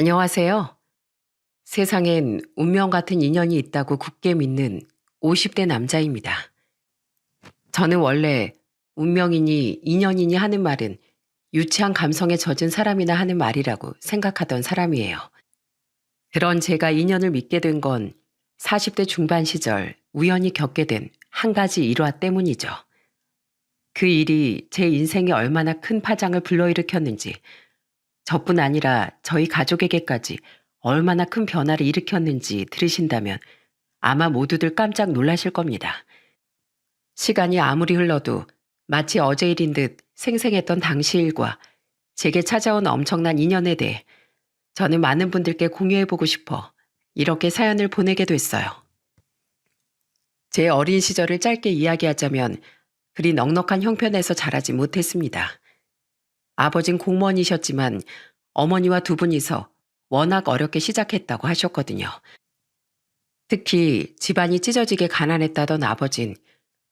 안녕하세요. 세상엔 운명 같은 인연이 있다고 굳게 믿는 50대 남자입니다. 저는 원래 운명이니 인연이니 하는 말은 유치한 감성에 젖은 사람이나 하는 말이라고 생각하던 사람이에요. 그런 제가 인연을 믿게 된 건 40대 중반 시절 우연히 겪게 된 한 가지 일화 때문이죠. 그 일이 제 인생에 얼마나 큰 파장을 불러일으켰는지, 저뿐 아니라 저희 가족에게까지 얼마나 큰 변화를 일으켰는지 들으신다면 아마 모두들 깜짝 놀라실 겁니다. 시간이 아무리 흘러도 마치 어제 일인 듯 생생했던 당시 일과 제게 찾아온 엄청난 인연에 대해 저는 많은 분들께 공유해보고 싶어 이렇게 사연을 보내게 됐어요. 제 어린 시절을 짧게 이야기하자면 그리 넉넉한 형편에서 자라지 못했습니다. 아버진 공무원이셨지만 어머니와 두 분이서 워낙 어렵게 시작했다고 하셨거든요. 특히 집안이 찢어지게 가난했다던 아버진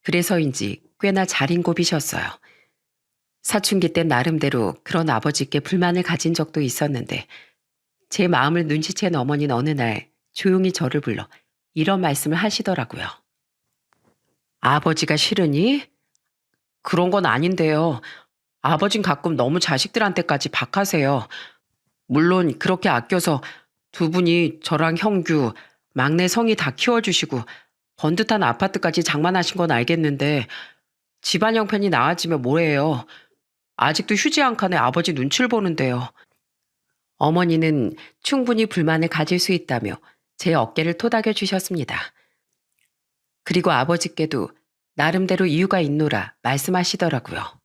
그래서인지 꽤나 잘인곱이셨어요. 사춘기 때 나름대로 그런 아버지께 불만을 가진 적도 있었는데 제 마음을 눈치챈 어머니는 어느 날 조용히 저를 불러 이런 말씀을 하시더라고요. 아버지가 싫으니? 그런 건 아닌데요. 아버진 가끔 너무 자식들한테까지 박하세요. 물론 그렇게 아껴서 두 분이 저랑 형규, 막내 성이 다 키워주시고 번듯한 아파트까지 장만하신 건 알겠는데 집안 형편이 나아지면 뭐해요. 아직도 휴지 한 칸에 아버지 눈치를 보는데요. 어머니는 충분히 불만을 가질 수 있다며 제 어깨를 토닥여 주셨습니다. 그리고 아버지께도 나름대로 이유가 있노라 말씀하시더라고요.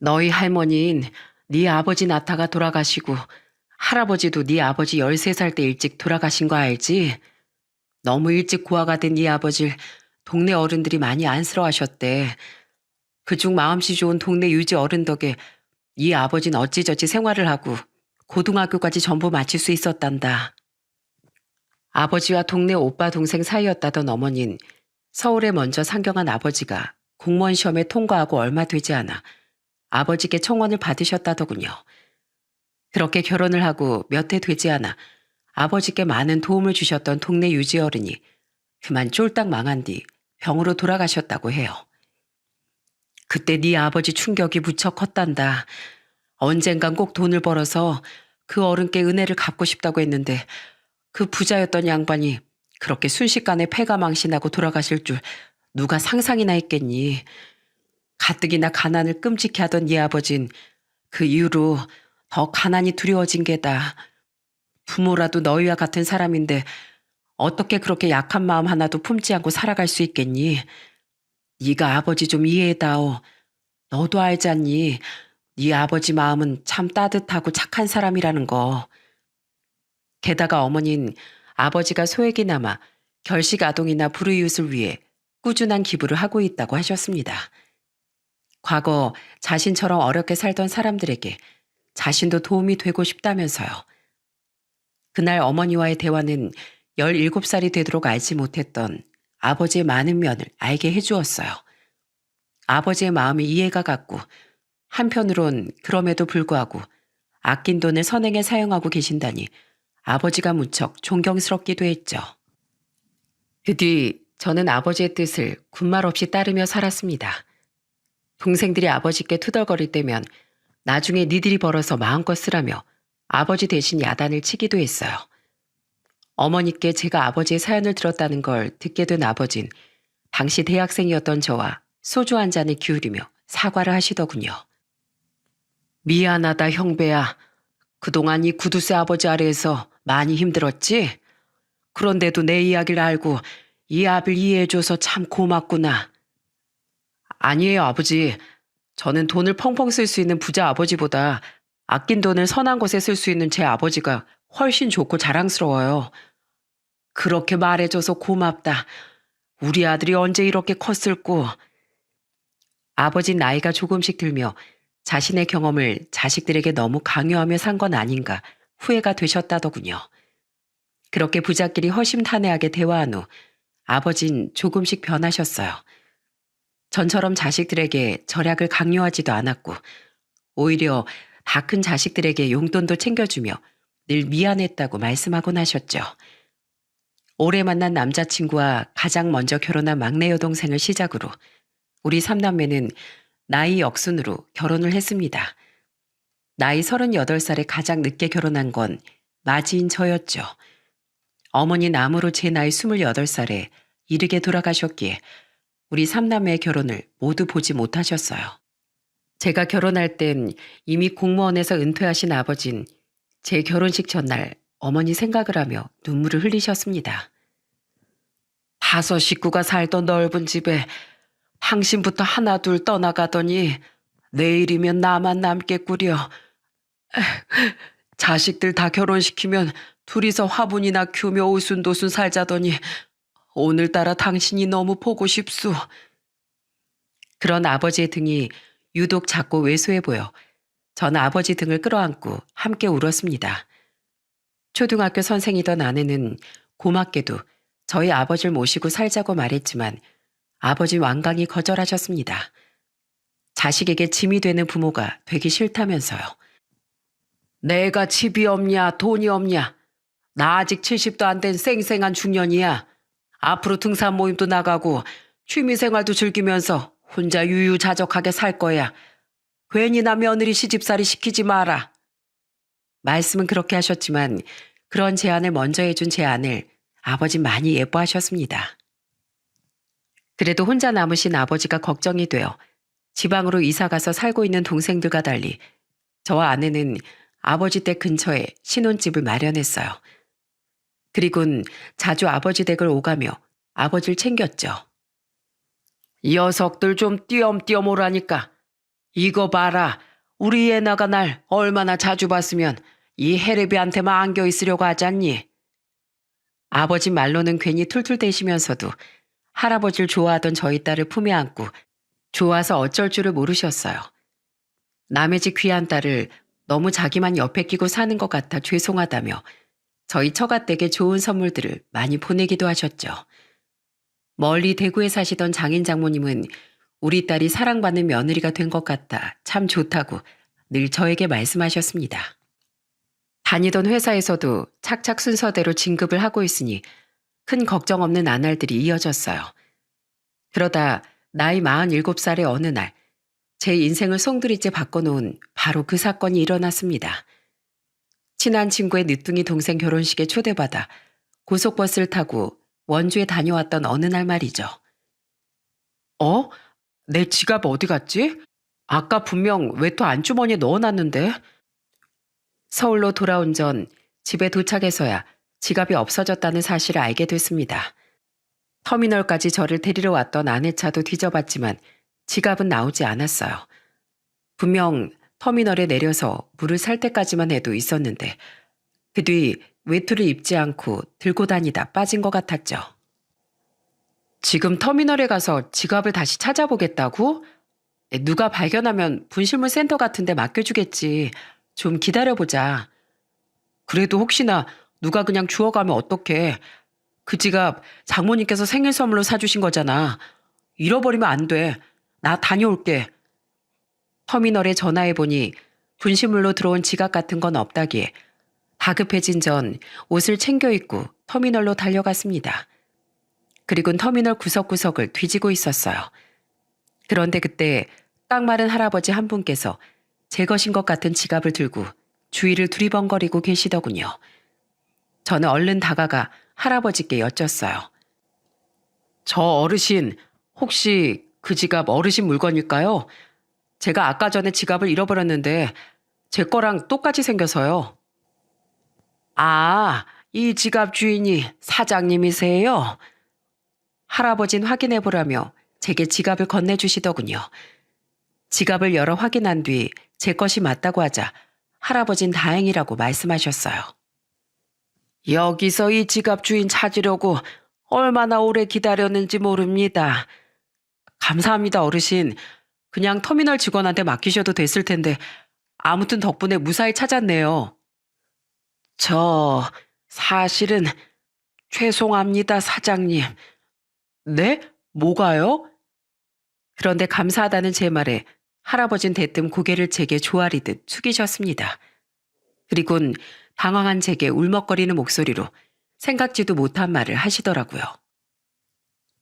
너희 할머니인 네 아버지 나타가 돌아가시고 할아버지도 네 아버지 13살 때 일찍 돌아가신 거 알지? 너무 일찍 고아가 된 네 아버지를 동네 어른들이 많이 안쓰러워하셨대. 그중 마음씨 좋은 동네 유지 어른 덕에 네 아버지는 어찌저찌 생활을 하고 고등학교까지 전부 마칠 수 있었단다. 아버지와 동네 오빠 동생 사이였다던 어머닌 서울에 먼저 상경한 아버지가 공무원 시험에 통과하고 얼마 되지 않아 아버지께 청원을 받으셨다더군요. 그렇게 결혼을 하고 몇 해 되지 않아 아버지께 많은 도움을 주셨던 동네 유지 어른이 그만 쫄딱 망한 뒤 병으로 돌아가셨다고 해요. 그때 네 아버지 충격이 무척 컸단다. 언젠간 꼭 돈을 벌어서 그 어른께 은혜를 갚고 싶다고 했는데 그 부자였던 양반이 그렇게 순식간에 폐가 망신하고 돌아가실 줄 누가 상상이나 했겠니. 가뜩이나 가난을 끔찍해 하던 네 아버진 그 이후로 더 가난이 두려워진 게다. 부모라도 너희와 같은 사람인데 어떻게 그렇게 약한 마음 하나도 품지 않고 살아갈 수 있겠니? 네가 아버지 좀 이해해다오. 너도 알잖니. 네 아버지 마음은 참 따뜻하고 착한 사람이라는 거. 게다가 어머닌 아버지가 소액이나마 결식 아동이나 불우이웃을 위해 꾸준한 기부를 하고 있다고 하셨습니다. 과거 자신처럼 어렵게 살던 사람들에게 자신도 도움이 되고 싶다면서요. 그날 어머니와의 대화는 17살이 되도록 알지 못했던 아버지의 많은 면을 알게 해주었어요. 아버지의 마음이 이해가 갔고 한편으론 그럼에도 불구하고 아낀 돈을 선행에 사용하고 계신다니 아버지가 무척 존경스럽기도 했죠. 그 뒤 저는 아버지의 뜻을 군말 없이 따르며 살았습니다. 동생들이 아버지께 투덜거릴 때면 나중에 니들이 벌어서 마음껏 쓰라며 아버지 대신 야단을 치기도 했어요. 어머니께 제가 아버지의 사연을 들었다는 걸 듣게 된 아버진 당시 대학생이었던 저와 소주 한 잔을 기울이며 사과를 하시더군요. 미안하다 형배야. 그동안 이 구두쇠 아버지 아래에서 많이 힘들었지? 그런데도 내 이야기를 알고 이 아비를 이해해줘서 참 고맙구나. 아니에요 아버지. 저는 돈을 펑펑 쓸 수 있는 부자 아버지보다 아낀 돈을 선한 곳에 쓸 수 있는 제 아버지가 훨씬 좋고 자랑스러워요. 그렇게 말해줘서 고맙다. 우리 아들이 언제 이렇게 컸을꼬. 아버지 나이가 조금씩 들며 자신의 경험을 자식들에게 너무 강요하며 산 건 아닌가 후회가 되셨다더군요. 그렇게 부자끼리 허심탄회하게 대화한 후 아버진 조금씩 변하셨어요. 전처럼 자식들에게 절약을 강요하지도 않았고 오히려 다 큰 자식들에게 용돈도 챙겨주며 늘 미안했다고 말씀하곤 하셨죠. 오래 만난 남자친구와 가장 먼저 결혼한 막내 여동생을 시작으로 우리 삼남매는 나이 역순으로 결혼을 했습니다. 나이 38살에 가장 늦게 결혼한 건 맞이인 저였죠. 어머니 남으로 제 나이 28살에 이르게 돌아가셨기에 우리 삼남매의 결혼을 모두 보지 못하셨어요. 제가 결혼할 땐 이미 공무원에서 은퇴하신 아버진 제 결혼식 전날 어머니 생각을 하며 눈물을 흘리셨습니다. 5 식구가 살던 넓은 집에 당신부터 하나 둘 떠나가더니 내일이면 나만 남겠구려. 자식들 다 결혼시키면 둘이서 화분이나 키우며 오순도순 살자더니 오늘따라 당신이 너무 보고 싶소. 그런 아버지의 등이 유독 작고 왜소해 보여 전 아버지 등을 끌어안고 함께 울었습니다. 초등학교 선생이던 아내는 고맙게도 저희 아버지를 모시고 살자고 말했지만 아버지 완강히 거절하셨습니다. 자식에게 짐이 되는 부모가 되기 싫다면서요. 내가 집이 없냐 돈이 없냐. 나 아직 70도 안 된 쌩쌩한 중년이야. 앞으로 등산 모임도 나가고 취미생활도 즐기면서 혼자 유유자적하게 살 거야. 괜히 나 며느리 시집살이 시키지 마라. 말씀은 그렇게 하셨지만 그런 제안을 먼저 해준 제 아내를 아버지 많이 예뻐하셨습니다. 그래도 혼자 남으신 아버지가 걱정이 되어 지방으로 이사가서 살고 있는 동생들과 달리 저와 아내는 아버지 댁 근처에 신혼집을 마련했어요. 그리곤 자주 아버지 댁을 오가며 아버지를 챙겼죠. 이 녀석들 좀 띄엄띄엄 오라니까. 이거 봐라. 우리 애나가 날 얼마나 자주 봤으면 이 해레비한테만 안겨 있으려고 하지 않니? 아버지 말로는 괜히 툴툴대시면서도 할아버지를 좋아하던 저희 딸을 품에 안고 좋아서 어쩔 줄을 모르셨어요. 남의 집 귀한 딸을 너무 자기만 옆에 끼고 사는 것 같아 죄송하다며 저희 처가댁에 좋은 선물들을 많이 보내기도 하셨죠. 멀리 대구에 사시던 장인 장모님은 우리 딸이 사랑받는 며느리가 된 것 같아 참 좋다고 늘 저에게 말씀하셨습니다. 다니던 회사에서도 착착 순서대로 진급을 하고 있으니 큰 걱정 없는 나날들이 이어졌어요. 그러다 나이 47살의 어느 날 제 인생을 송두리째 바꿔놓은 바로 그 사건이 일어났습니다. 친한 친구의 늦둥이 동생 결혼식에 초대받아 고속버스를 타고 원주에 다녀왔던 어느 날 말이죠. 내 지갑 어디 갔지? 아까 분명 외투 안주머니에 넣어놨는데. 서울로 돌아온 전 집에 도착해서야 지갑이 없어졌다는 사실을 알게 됐습니다. 터미널까지 저를 데리러 왔던 아내 차도 뒤져봤지만 지갑은 나오지 않았어요. 분명 터미널에 내려서 물을 살 때까지만 해도 있었는데 그 뒤 외투를 입지 않고 들고 다니다 빠진 것 같았죠. 지금 터미널에 가서 지갑을 다시 찾아보겠다고? 누가 발견하면 분실물 센터 같은 데 맡겨주겠지. 좀 기다려보자. 그래도 혹시나 누가 그냥 주워가면 어떡해. 그 지갑 장모님께서 생일 선물로 사주신 거잖아. 잃어버리면 안 돼. 나 다녀올게. 터미널에 전화해보니 분실물로 들어온 지갑 같은 건 없다기에 다급해진 전 옷을 챙겨 입고 터미널로 달려갔습니다. 그리곤 터미널 구석구석을 뒤지고 있었어요. 그런데 그때 딱 마른 할아버지 한 분께서 제 것인 것 같은 지갑을 들고 주위를 두리번거리고 계시더군요. 저는 얼른 다가가 할아버지께 여쭸어요. 저 어르신, 혹시 그 지갑 어르신 물건일까요? 제가 아까 전에 지갑을 잃어버렸는데 제 거랑 똑같이 생겨서요. 아, 이 지갑 주인이 사장님이세요? 할아버진 확인해보라며 제게 지갑을 건네주시더군요. 지갑을 열어 확인한 뒤 제 것이 맞다고 하자 할아버진 다행이라고 말씀하셨어요. 여기서 이 지갑 주인 찾으려고 얼마나 오래 기다렸는지 모릅니다. 감사합니다, 어르신. 그냥 터미널 직원한테 맡기셔도 됐을 텐데 아무튼 덕분에 무사히 찾았네요. 사실은 죄송합니다, 사장님. 네? 뭐가요? 그런데 감사하다는 제 말에 할아버진 대뜸 고개를 제게 조아리듯 숙이셨습니다. 그리곤 당황한 제게 울먹거리는 목소리로 생각지도 못한 말을 하시더라고요.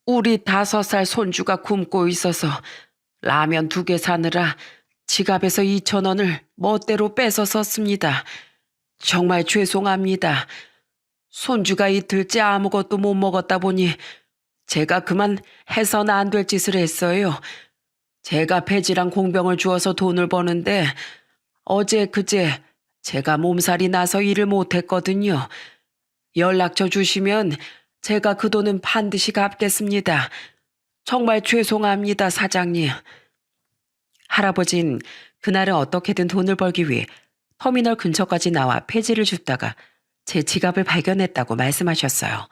우리 5살 손주가 굶고 있어서 라면 2개 사느라 지갑에서 2,000원을 멋대로 뺏어 썼습니다. 정말 죄송합니다. 손주가 이틀째 아무것도 못 먹었다 보니 제가 그만 해서는 안 될 짓을 했어요. 제가 폐지랑 공병을 주어서 돈을 버는데 어제 그제 제가 몸살이 나서 일을 못했거든요. 연락처 주시면 제가 그 돈은 반드시 갚겠습니다. 정말 죄송합니다, 사장님. 할아버진 그날은 어떻게든 돈을 벌기 위해 터미널 근처까지 나와 폐지를 줍다가 제 지갑을 발견했다고 말씀하셨어요.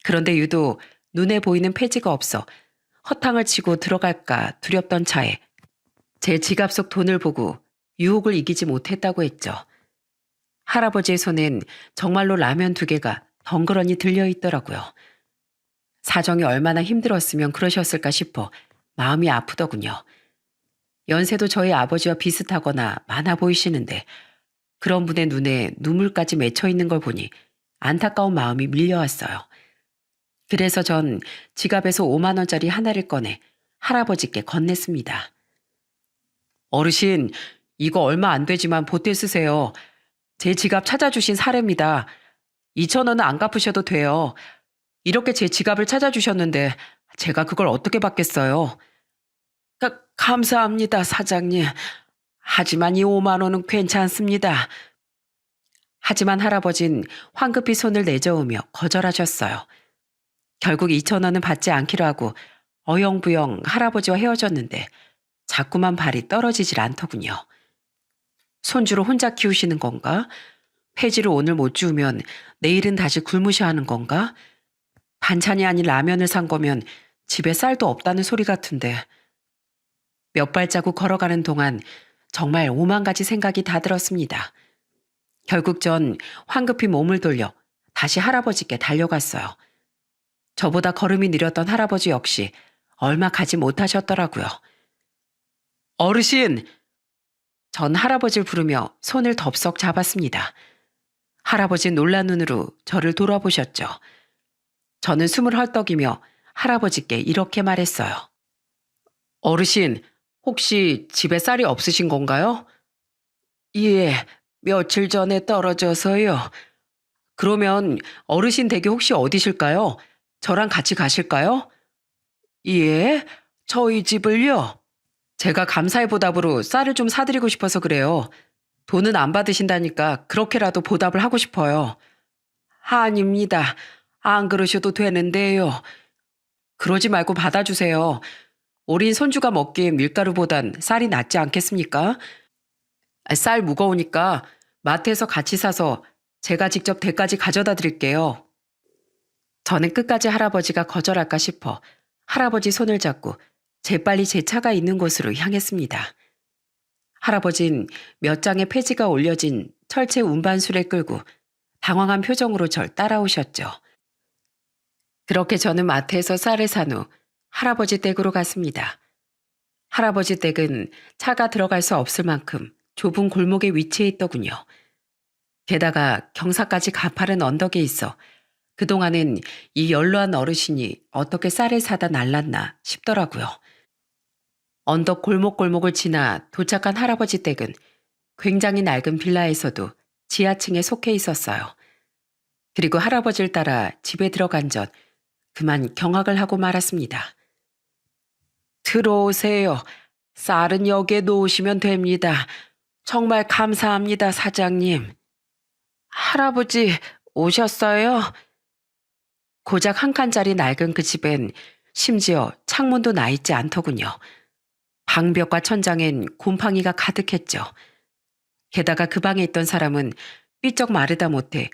그런데 유독 눈에 보이는 폐지가 없어 허탕을 치고 들어갈까 두렵던 차에 제 지갑 속 돈을 보고 유혹을 이기지 못했다고 했죠. 할아버지의 손엔 정말로 라면 2개가 덩그러니 들려있더라고요. 사정이 얼마나 힘들었으면 그러셨을까 싶어 마음이 아프더군요. 연세도 저희 아버지와 비슷하거나 많아 보이시는데 그런 분의 눈에 눈물까지 맺혀 있는 걸 보니 안타까운 마음이 밀려왔어요. 그래서 전 지갑에서 5만 원짜리 하나를 꺼내 할아버지께 건넸습니다. 어르신, 이거 얼마 안 되지만 보태 쓰세요. 제 지갑 찾아주신 사례입니다. 2,000원은 안 갚으셔도 돼요. 이렇게 제 지갑을 찾아주셨는데 제가 그걸 어떻게 받겠어요? 감사합니다, 사장님. 하지만 이 5만 원은 괜찮습니다. 하지만 할아버진 황급히 손을 내저으며 거절하셨어요. 결국 2,000원은 받지 않기로 하고 어영부영 할아버지와 헤어졌는데 자꾸만 발이 떨어지질 않더군요. 손주를 혼자 키우시는 건가? 폐지를 오늘 못 주우면 내일은 다시 굶으셔야 하는 건가? 반찬이 아닌 라면을 산 거면 집에 쌀도 없다는 소리 같은데. 몇 발자국 걸어가는 동안 정말 5만 가지 생각이 다 들었습니다. 결국 전 황급히 몸을 돌려 다시 할아버지께 달려갔어요. 저보다 걸음이 느렸던 할아버지 역시 얼마 가지 못하셨더라고요. 어르신! 전 할아버지를 부르며 손을 덥석 잡았습니다. 할아버지는 놀란 눈으로 저를 돌아보셨죠. 저는 숨을 헐떡이며 할아버지께 이렇게 말했어요. 어르신, 혹시 집에 쌀이 없으신 건가요? 예, 며칠 전에 떨어져서요. 그러면 어르신 댁이 혹시 어디실까요? 저랑 같이 가실까요? 예, 저희 집을요. 제가 감사의 보답으로 쌀을 좀 사드리고 싶어서 그래요. 돈은 안 받으신다니까 그렇게라도 보답을 하고 싶어요. 아닙니다. 안 그러셔도 되는데요. 그러지 말고 받아주세요. 어린 손주가 먹기엔 밀가루보단 쌀이 낫지 않겠습니까? 쌀 무거우니까 마트에서 같이 사서 제가 직접 댁까지 가져다 드릴게요. 저는 끝까지 할아버지가 거절할까 싶어 할아버지 손을 잡고 재빨리 제 차가 있는 곳으로 향했습니다. 할아버진 몇 장의 폐지가 올려진 철제 운반수레 끌고 당황한 표정으로 절 따라오셨죠. 그렇게 저는 마트에서 쌀을 산 후 할아버지 댁으로 갔습니다. 할아버지 댁은 차가 들어갈 수 없을 만큼 좁은 골목에 위치해 있더군요. 게다가 경사까지 가파른 언덕에 있어 그동안은 이 연로한 어르신이 어떻게 쌀을 사다 날랐나 싶더라고요. 언덕 골목골목을 지나 도착한 할아버지 댁은 굉장히 낡은 빌라에서도 지하층에 속해 있었어요. 그리고 할아버지를 따라 집에 들어간 전 그만 경악을 하고 말았습니다. 들어오세요. 쌀은 여기에 놓으시면 됩니다. 정말 감사합니다, 사장님. 할아버지 오셨어요? 고작 한 칸짜리 낡은 그 집엔 심지어 창문도 나 있지 않더군요. 방벽과 천장엔 곰팡이가 가득했죠. 게다가 그 방에 있던 사람은 삐쩍 마르다 못해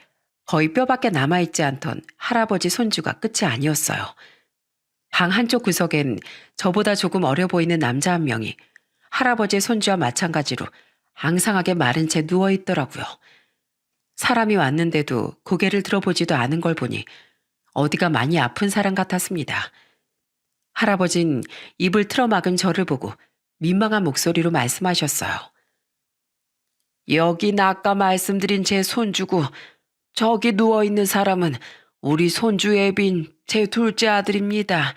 거의 뼈밖에 남아있지 않던 할아버지 손주가 끝이 아니었어요. 방 한쪽 구석엔 저보다 조금 어려 보이는 남자 한 명이 할아버지의 손주와 마찬가지로 앙상하게 마른 채 누워있더라고요. 사람이 왔는데도 고개를 들어보지도 않은 걸 보니 어디가 많이 아픈 사람 같았습니다. 할아버진 입을 틀어막은 저를 보고 민망한 목소리로 말씀하셨어요. 여긴 아까 말씀드린 제 손주고 저기 누워있는 사람은 우리 손주 애빈 제 둘째 아들입니다.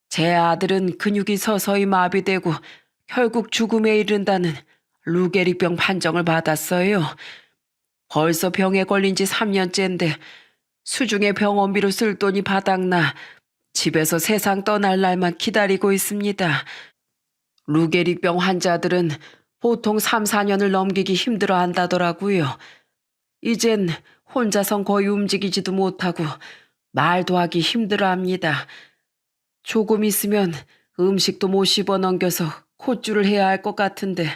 제 아들은 근육이 서서히 마비되고 결국 죽음에 이른다는 루게리병 판정을 받았어요. 벌써 병에 걸린 지 3년째인데 수중에 병원비로 쓸 돈이 바닥나 집에서 세상 떠날 날만 기다리고 있습니다. 루게리병 환자들은 보통 3, 4년을 넘기기 힘들어 한다더라고요. 이젠 혼자선 거의 움직이지도 못하고 말도 하기 힘들어 합니다. 조금 있으면 음식도 못 씹어 넘겨서 콧줄을 해야 할 것 같은데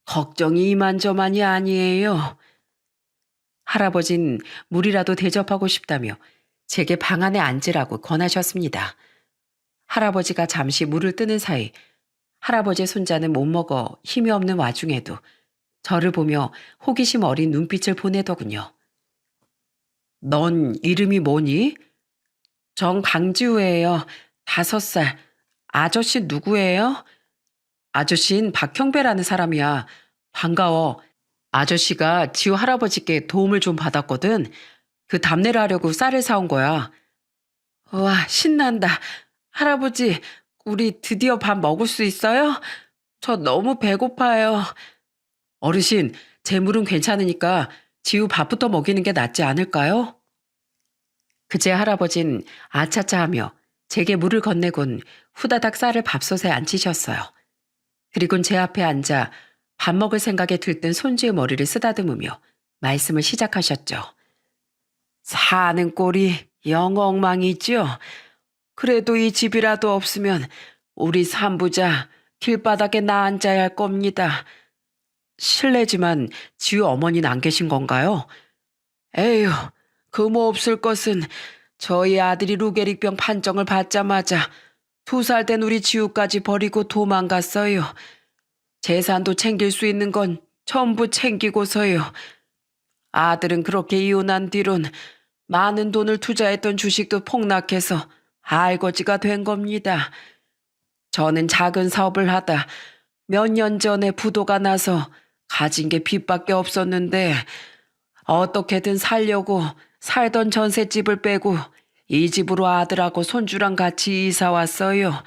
걱정이 이만저만이 아니에요. 할아버진 물이라도 대접하고 싶다며 제게 방 안에 앉으라고 권하셨습니다. 할아버지가 잠시 물을 뜨는 사이 할아버지의 손자는 못 먹어 힘이 없는 와중에도 저를 보며 호기심 어린 눈빛을 보내더군요. 넌 이름이 뭐니? 정강지우예요. 5살. 아저씨 누구예요? 아저씨는 박형배라는 사람이야. 반가워. 아저씨가 지우 할아버지께 도움을 좀 받았거든. 그 답례를 하려고 쌀을 사온 거야. 와, 신난다. 할아버지, 우리 드디어 밥 먹을 수 있어요? 저 너무 배고파요. 어르신, 제 물은 괜찮으니까 지우 밥부터 먹이는 게 낫지 않을까요? 그제 할아버진 아차차 하며 제게 물을 건네곤 후다닥 쌀을 밥솥에 앉히셨어요. 그리곤 제 앞에 앉아 밥 먹을 생각에 들뜬 손주의 머리를 쓰다듬으며 말씀을 시작하셨죠. 사는 꼴이 영 엉망이죠. 그래도 이 집이라도 없으면 우리 삼부자 길바닥에 나앉아야 할 겁니다. 실례지만 지우 어머니는 안 계신 건가요? 에휴, 그모 없을 것은 저희 아들이 루게릭병 판정을 받자마자 2살 된 우리 지우까지 버리고 도망갔어요. 재산도 챙길 수 있는 건 전부 챙기고서요. 아들은 그렇게 이혼한 뒤론 많은 돈을 투자했던 주식도 폭락해서 알거지가 된 겁니다. 저는 작은 사업을 하다 몇 년 전에 부도가 나서 가진 게 빚밖에 없었는데 어떻게든 살려고 살던 전셋집을 빼고 이 집으로 아들하고 손주랑 같이 이사 왔어요.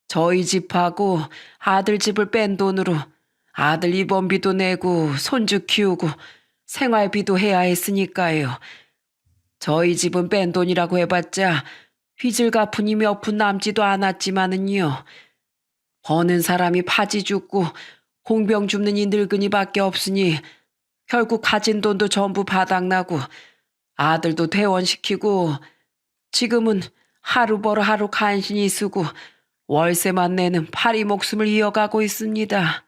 저희 집하고 아들 집을 뺀 돈으로 아들 입원비도 내고 손주 키우고 생활비도 해야 했으니까요. 저희 집은 뺀 돈이라고 해봤자 빚을 갚으니 몇 푼 남지도 않았지만은요. 버는 사람이 파지 죽고 공병 줍는 이 늙은이밖에 없으니 결국 가진 돈도 전부 바닥나고 아들도 퇴원시키고 지금은 하루 벌어 하루 간신히 쓰고 월세만 내는 파리 목숨을 이어가고 있습니다.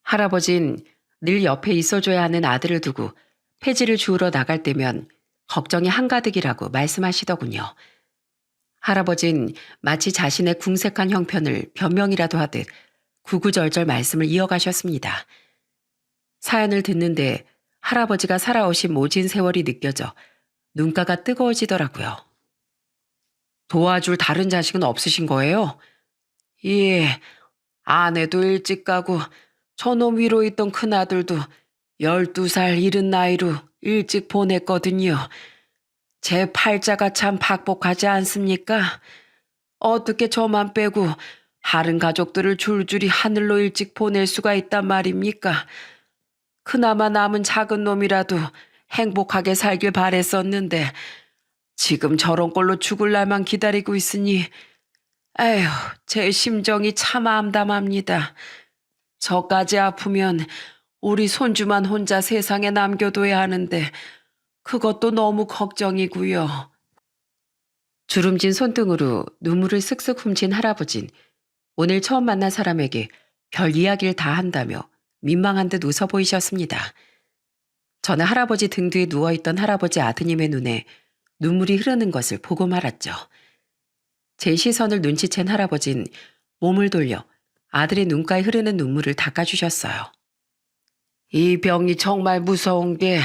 할아버진 늘 옆에 있어줘야 하는 아들을 두고 폐지를 주우러 나갈 때면 걱정이 한가득이라고 말씀하시더군요. 할아버진 마치 자신의 궁색한 형편을 변명이라도 하듯 구구절절 말씀을 이어가셨습니다. 사연을 듣는데 할아버지가 살아오신 모진 세월이 느껴져 눈가가 뜨거워지더라고요. 도와줄 다른 자식은 없으신 거예요? 예, 아내도 일찍 가고 저놈 위로 있던 큰아들도 12살 이른 나이로 일찍 보냈거든요. 제 팔자가 참 박복하지 않습니까? 어떻게 저만 빼고 다른 가족들을 줄줄이 하늘로 일찍 보낼 수가 있단 말입니까? 그나마 남은 작은 놈이라도 행복하게 살길 바랬었는데 지금 저런 꼴로 죽을 날만 기다리고 있으니 에휴, 제 심정이 참 암담합니다. 저까지 아프면 우리 손주만 혼자 세상에 남겨둬야 하는데 그것도 너무 걱정이고요. 주름진 손등으로 눈물을 쓱쓱 훔친 할아버진 오늘 처음 만난 사람에게 별 이야기를 다 한다며 민망한 듯 웃어 보이셨습니다. 저는 할아버지 등 뒤에 누워있던 할아버지 아드님의 눈에 눈물이 흐르는 것을 보고 말았죠. 제 시선을 눈치챈 할아버진 몸을 돌려 아들의 눈가에 흐르는 눈물을 닦아주셨어요. 이 병이 정말 무서운 게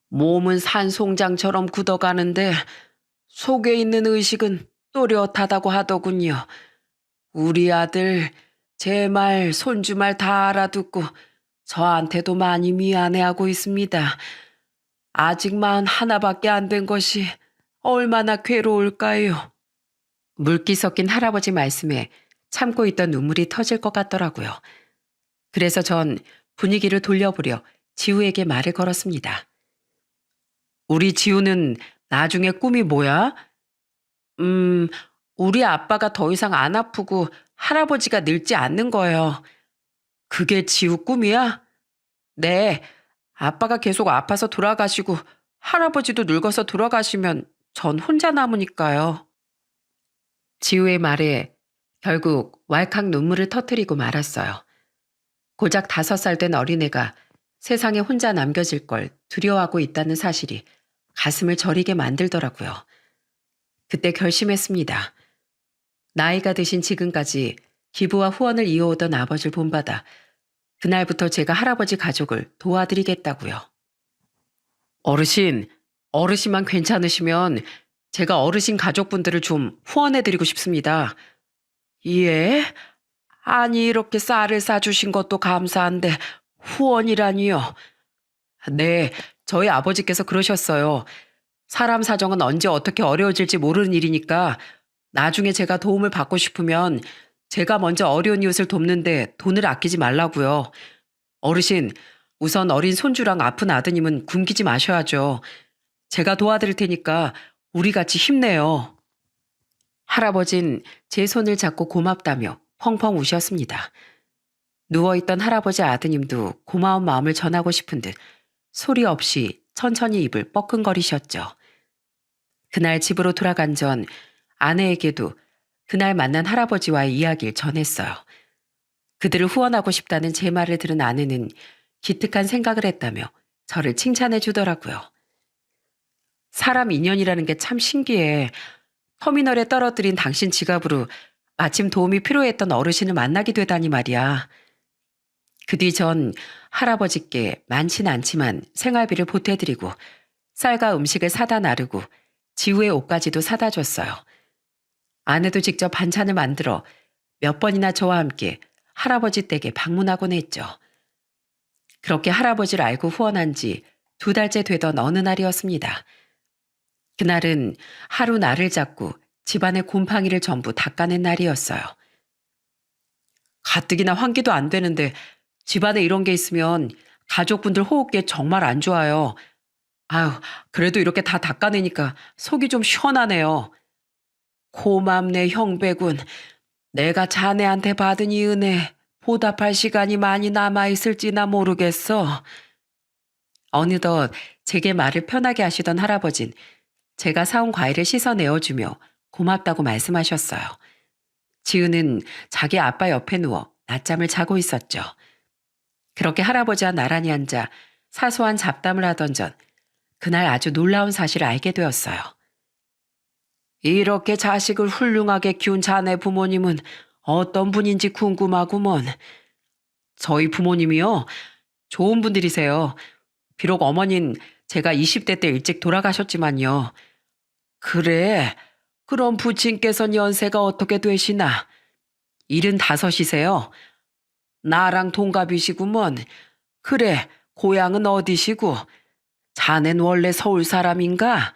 몸은 산송장처럼 굳어가는데 속에 있는 의식은 또렷하다고 하더군요. 우리 아들 제 말 손주 말 다 알아듣고 저한테도 많이 미안해하고 있습니다. 아직 마흔 하나밖에 안 된 것이 얼마나 괴로울까요? 물기 섞인 할아버지 말씀에 참고 있던 눈물이 터질 것 같더라고요. 그래서 전 분위기를 돌려보려 지우에게 말을 걸었습니다. 우리 지우는 나중에 꿈이 뭐야? 음, 우리 아빠가 더 이상 안 아프고 할아버지가 늙지 않는 거예요. 그게 지우 꿈이야? 네. 아빠가 계속 아파서 돌아가시고 할아버지도 늙어서 돌아가시면 전 혼자 남으니까요. 지우의 말에 결국 왈칵 눈물을 터뜨리고 말았어요. 고작 5살 된 어린애가 세상에 혼자 남겨질 걸 두려워하고 있다는 사실이 가슴을 저리게 만들더라고요. 그때 결심했습니다. 나이가 드신 지금까지 기부와 후원을 이어오던 아버지를 본받아 그날부터 제가 할아버지 가족을 도와드리겠다고요. 어르신만 괜찮으시면 제가 어르신 가족분들을 좀 후원해드리고 싶습니다. 예? 아니 이렇게 쌀을 싸주신 것도 감사한데 후원이라니요. 네, 저희 아버지께서 그러셨어요. 사람 사정은 언제 어떻게 어려워질지 모르는 일이니까 나중에 제가 도움을 받고 싶으면 제가 먼저 어려운 이웃을 돕는데 돈을 아끼지 말라고요. 어르신, 우선 어린 손주랑 아픈 아드님은 굶기지 마셔야죠. 제가 도와드릴 테니까 우리 같이 힘내요. 할아버진 제 손을 잡고 고맙다며 펑펑 우셨습니다. 누워있던 할아버지 아드님도 고마운 마음을 전하고 싶은 듯 소리 없이 천천히 입을 뻐끔거리셨죠. 그날 집으로 돌아간 전 아내에게도 그날 만난 할아버지와의 이야기를 전했어요. 그들을 후원하고 싶다는 제 말을 들은 아내는 기특한 생각을 했다며 저를 칭찬해 주더라고요. 사람 인연이라는 게 참 신기해. 터미널에 떨어뜨린 당신 지갑으로 마침 도움이 필요했던 어르신을 만나게 되다니 말이야. 그 뒤 전 할아버지께 많진 않지만 생활비를 보태드리고 쌀과 음식을 사다 나르고 지우의 옷까지도 사다 줬어요. 아내도 직접 반찬을 만들어 몇 번이나 저와 함께 할아버지 댁에 방문하곤 했죠. 그렇게 할아버지를 알고 후원한 지 2달째 되던 어느 날이었습니다. 그날은 하루 날을 잡고 집안의 곰팡이를 전부 닦아낸 날이었어요. 가뜩이나 환기도 안 되는데 집안에 이런 게 있으면 가족분들 호흡기에 정말 안 좋아요. 아유, 그래도 이렇게 다 닦아내니까 속이 좀 시원하네요. 고맙네 형배군. 내가 자네한테 받은 이 은혜 보답할 시간이 많이 남아있을지나 모르겠어. 어느덧 제게 말을 편하게 하시던 할아버진 제가 사온 과일을 씻어 내어주며 고맙다고 말씀하셨어요. 지우는 자기 아빠 옆에 누워 낮잠을 자고 있었죠. 그렇게 할아버지와 나란히 앉아 사소한 잡담을 하던 전 그날 아주 놀라운 사실을 알게 되었어요. 이렇게 자식을 훌륭하게 키운 자네 부모님은 어떤 분인지 궁금하구먼. 저희 부모님이요? 좋은 분들이세요. 비록 어머닌 제가 20대 때 일찍 돌아가셨지만요. 그래, 그럼 부친께서는 연세가 어떻게 되시나? 75이세요. 나랑 동갑이시구먼. 그래, 고향은 어디시고? 자넨 원래 서울 사람인가?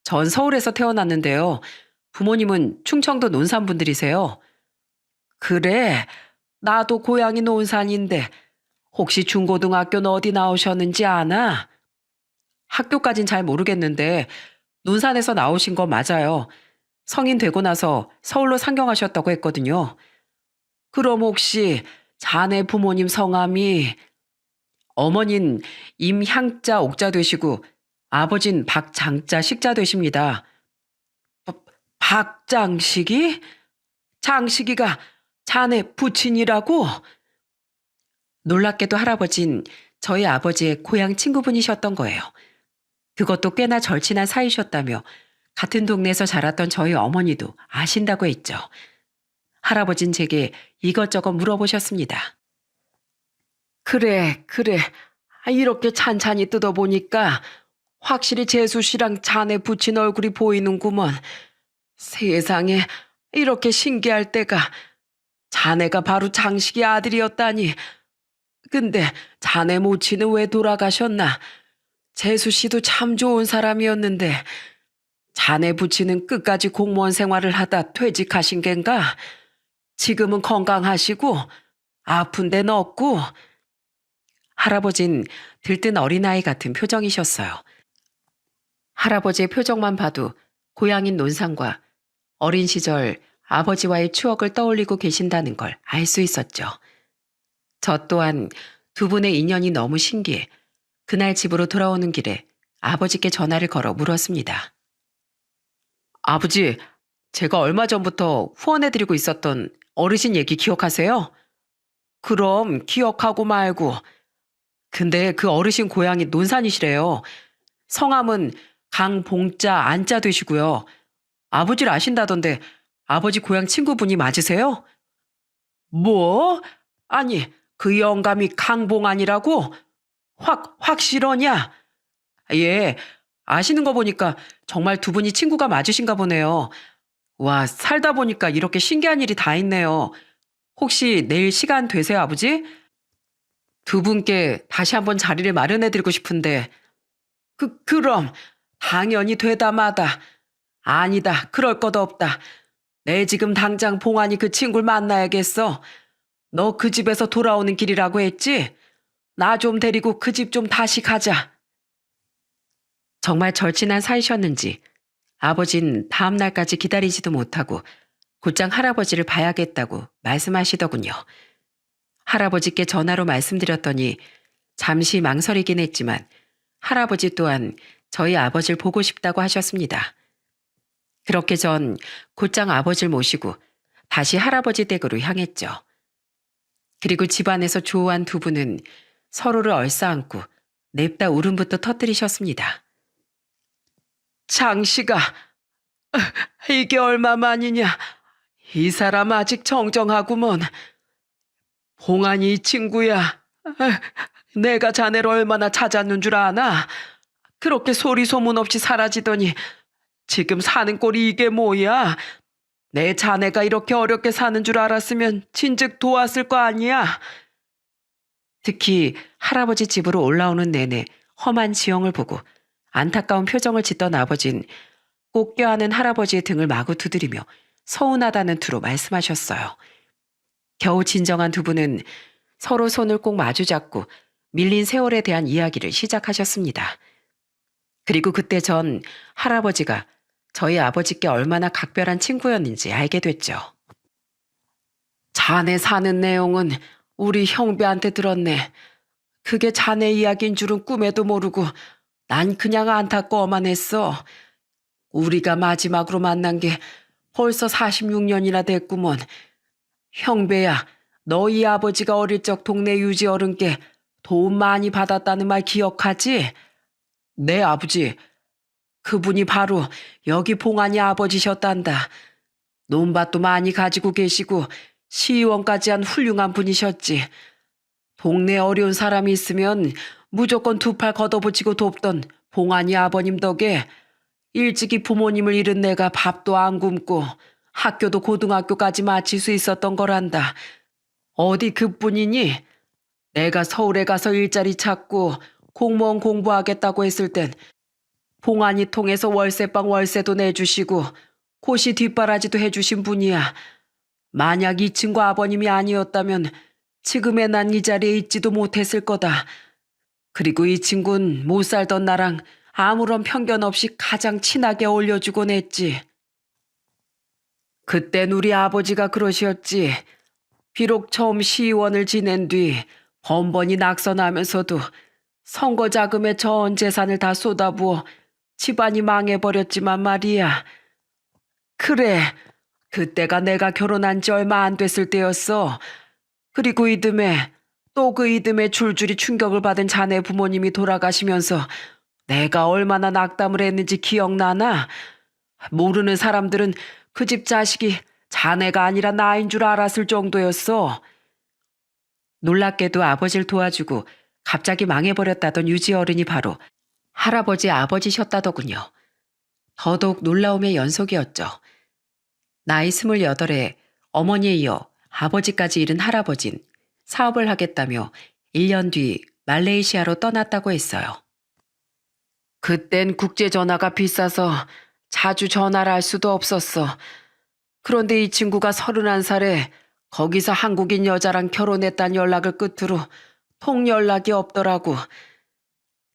전 서울에서 태어났는데요. 부모님은 충청도 논산 분들이세요. 그래, 나도 고향이 논산인데 혹시 중고등학교는 어디 나오셨는지 아나? 학교까진 잘 모르겠는데 논산에서 나오신 거 맞아요. 성인 되고 나서 서울로 상경하셨다고 했거든요. 그럼 혹시 자네 부모님 성함이 어머닌 임향자 옥자 되시고 아버진 박장자 식자 되십니다. 박장식이? 장식이가 자네 부친이라고? 놀랍게도 할아버진 저희 아버지의 고향 친구분이셨던 거예요. 그것도 꽤나 절친한 사이셨다며 같은 동네에서 자랐던 저희 어머니도 아신다고 했죠. 할아버진 제게 이것저것 물어보셨습니다. 그래. 이렇게 찬찬히 뜯어보니까 확실히 재수 씨랑 자네 부친 얼굴이 보이는구먼. 세상에 이렇게 신기할 때가 자네가 바로 장식이 아들이었다니 근데 자네 모친은 왜 돌아가셨나? 재수 씨도 참 좋은 사람이었는데 자네 부친은 끝까지 공무원 생활을 하다 퇴직하신 겐가? 지금은 건강하시고 아픈 데는 없고. 할아버진 들뜬 어린아이 같은 표정이셨어요. 할아버지의 표정만 봐도 고향인 논산과 어린 시절 아버지와의 추억을 떠올리고 계신다는 걸 알 수 있었죠. 저 또한 두 분의 인연이 너무 신기해 그날 집으로 돌아오는 길에 아버지께 전화를 걸어 물었습니다. 아버지, 제가 얼마 전부터 후원해드리고 있었던 어르신 얘기 기억하세요? 그럼 기억하고 말고. 근데 그 어르신 고향이 논산이시래요. 성함은 강봉자 안자 되시고요. 아버지를 아신다던데 아버지 고향 친구분이 맞으세요? 뭐? 아니, 그 영감이 강봉안이라고? 확실하냐? 예, 아시는 거 보니까 정말 두 분이 친구가 맞으신가 보네요. 와, 살다 보니까 이렇게 신기한 일이 다 있네요. 혹시 내일 시간 되세요, 아버지? 두 분께 다시 한번 자리를 마련해드리고 싶은데, 그럼, 당연히 되다 마다. 아니다, 그럴 것도 없다. 내 지금 당장 봉안이 그 친구를 만나야겠어. 너 그 집에서 돌아오는 길이라고 했지? 나 좀 데리고 그 집 좀 다시 가자. 정말 절친한 사이셨는지 아버진 다음 날까지 기다리지도 못하고 곧장 할아버지를 봐야겠다고 말씀하시더군요. 할아버지께 전화로 말씀드렸더니 잠시 망설이긴 했지만 할아버지 또한 저희 아버지를 보고 싶다고 하셨습니다. 그렇게 전 곧장 아버지를 모시고 다시 할아버지 댁으로 향했죠. 그리고 집안에서 조우한 두 분은 서로를 얼싸안고 냅다 울음부터 터뜨리셨습니다. 장씨가 이게 얼마만이냐. 이 사람 아직 정정하구먼. 봉안이 이 친구야. 내가 자네를 얼마나 찾았는 줄 아나? 그렇게 소리 소문 없이 사라지더니 지금 사는 꼴이 이게 뭐야? 내 자네가 이렇게 어렵게 사는 줄 알았으면 진즉 도왔을 거 아니야? 특히 할아버지 집으로 올라오는 내내 험한 지형을 보고 안타까운 표정을 짓던 아버진 꼭 껴안은 할아버지의 등을 마구 두드리며 서운하다는 투로 말씀하셨어요. 겨우 진정한 두 분은 서로 손을 꼭 마주잡고 밀린 세월에 대한 이야기를 시작하셨습니다. 그리고 그때 전 할아버지가 저희 아버지께 얼마나 각별한 친구였는지 알게 됐죠. 자네 사는 내용은 우리 형배한테 들었네. 그게 자네 이야기인 줄은 꿈에도 모르고 난 그냥 안타까워만 했어. 우리가 마지막으로 만난 게 벌써 46년이나 됐구먼. 형배야, 너희 아버지가 어릴 적 동네 유지 어른께 도움 많이 받았다는 말 기억하지? 네, 아버지. 그분이 바로 여기 봉안이 아버지셨단다. 논밭도 많이 가지고 계시고 시의원까지 한 훌륭한 분이셨지. 동네 어려운 사람이 있으면 무조건 두 팔 걷어붙이고 돕던 봉안이 아버님 덕에 일찍이 부모님을 잃은 내가 밥도 안 굶고 학교도 고등학교까지 마칠 수 있었던 거란다. 어디 그뿐이니? 내가 서울에 가서 일자리 찾고 공무원 공부하겠다고 했을 땐 봉안이 통해서 월세방 월세도 내주시고 고시 뒷바라지도 해주신 분이야. 만약 이 친구 아버님이 아니었다면 지금의 난 이 자리에 있지도 못했을 거다. 그리고 이 친구는 못 살던 나랑 아무런 편견 없이 가장 친하게 어울려주곤 했지. 그땐 우리 아버지가 그러셨지. 비록 처음 시의원을 지낸 뒤 번번이 낙선하면서도 선거 자금에 전 재산을 다 쏟아부어 집안이 망해버렸지만 말이야. 그래, 그때가 내가 결혼한 지 얼마 안 됐을 때였어. 그리고 이듬해 또 그 이듬해 줄줄이 충격을 받은 자네 부모님이 돌아가시면서 내가 얼마나 낙담을 했는지 기억나나? 모르는 사람들은 그 집 자식이 자네가 아니라 나인 줄 알았을 정도였어. 놀랍게도 아버지를 도와주고 갑자기 망해버렸다던 유지 어른이 바로 할아버지 아버지셨다더군요. 더더욱 놀라움의 연속이었죠. 나이 28에 어머니에 이어 아버지까지 잃은 할아버진 사업을 하겠다며 1년 뒤 말레이시아로 떠났다고 했어요. 그땐 국제전화가 비싸서 자주 전화를 할 수도 없었어. 그런데 이 친구가 31살에 거기서 한국인 여자랑 결혼했다는 연락을 끝으로 통 연락이 없더라고.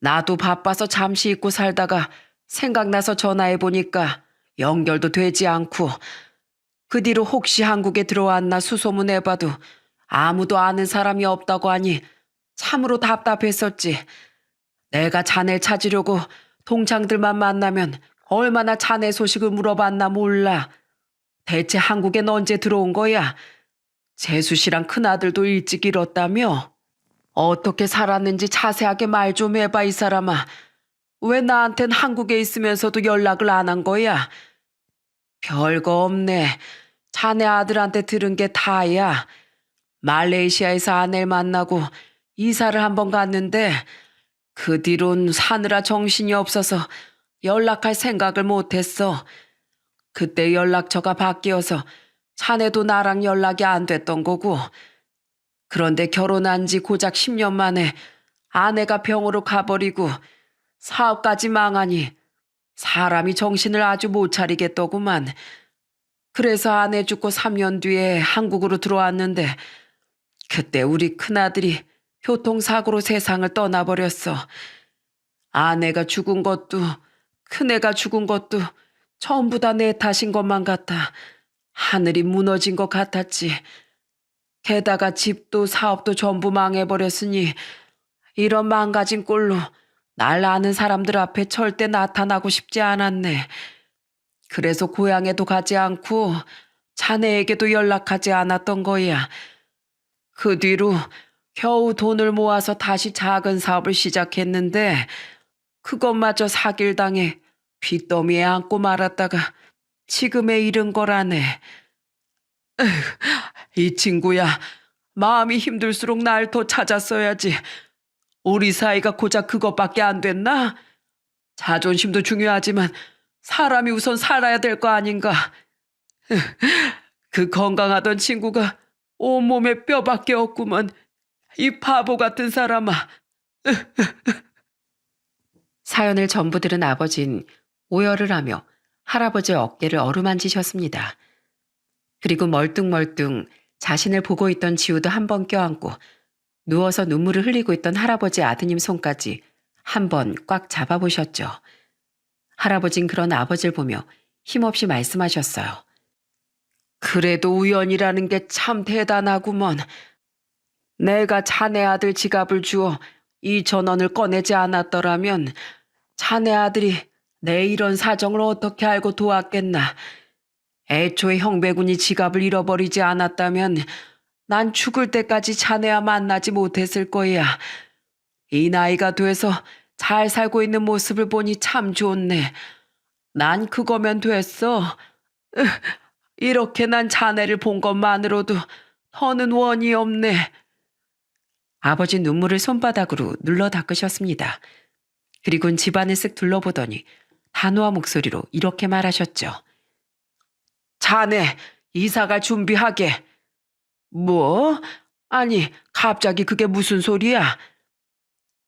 나도 바빠서 잠시 잊고 살다가 생각나서 전화해보니까 연결도 되지 않고, 그 뒤로 혹시 한국에 들어왔나 수소문해봐도 아무도 아는 사람이 없다고 하니 참으로 답답했었지. 내가 자네 찾으려고 동창들만 만나면 얼마나 자네 소식을 물어봤나 몰라. 대체 한국엔 언제 들어온 거야? 재수 씨랑 큰아들도 일찍 잃었다며? 어떻게 살았는지 자세하게 말 좀 해봐, 이 사람아. 왜 나한텐 한국에 있으면서도 연락을 안 한 거야? 별거 없네. 자네 아들한테 들은 게 다야. 말레이시아에서 아내를 만나고 이사를 한번 갔는데 그 뒤론 사느라 정신이 없어서 연락할 생각을 못했어. 그때 연락처가 바뀌어서 자네도 나랑 연락이 안 됐던 거고. 그런데 결혼한 지 고작 10년 만에 아내가 병으로 가버리고 사업까지 망하니 사람이 정신을 아주 못 차리겠더구만. 그래서 아내 죽고 3년 뒤에 한국으로 들어왔는데 그때 우리 큰아들이 교통사고로 세상을 떠나버렸어. 아내가 죽은 것도 큰애가 죽은 것도 전부 다 내 탓인 것만 같아. 하늘이 무너진 것 같았지. 게다가 집도 사업도 전부 망해버렸으니 이런 망가진 꼴로 날 아는 사람들 앞에 절대 나타나고 싶지 않았네. 그래서 고향에도 가지 않고 자네에게도 연락하지 않았던 거야. 그 뒤로 겨우 돈을 모아서 다시 작은 사업을 시작했는데 그것마저 사길당해 빚더미에 안고 말았다가 지금에 이른 거라네. 이 친구야, 마음이 힘들수록 날 더 찾았어야지. 우리 사이가 고작 그것밖에 안 됐나? 자존심도 중요하지만 사람이 우선 살아야 될 거 아닌가. 그 건강하던 친구가 온몸에 뼈밖에 없구먼. 이 바보 같은 사람아. 사연을 전부 들은 아버진 오열을 하며 할아버지의 어깨를 어루만지셨습니다. 그리고 멀뚱멀뚱 자신을 보고 있던 지우도 한 번 껴안고 누워서 눈물을 흘리고 있던 할아버지 아드님 손까지 한 번 꽉 잡아보셨죠. 할아버진 그런 아버지를 보며 힘없이 말씀하셨어요. 그래도 우연이라는 게 참 대단하구먼. 내가 자네 아들 지갑을 주어 2,000원을 꺼내지 않았더라면 자네 아들이 내 이런 사정을 어떻게 알고 도왔겠나. 애초에 형배군이 지갑을 잃어버리지 않았다면 난 죽을 때까지 자네와 만나지 못했을 거야. 이 나이가 돼서 잘 살고 있는 모습을 보니 참 좋네. 난 그거면 됐어. 이렇게 난 자네를 본 것만으로도 더는 원이 없네. 아버지 눈물을 손바닥으로 눌러 닦으셨습니다. 그리고는 집안을 쓱 둘러보더니 단호한 목소리로 이렇게 말하셨죠. 자네 이사갈 준비하게. 뭐? 아니 갑자기 그게 무슨 소리야?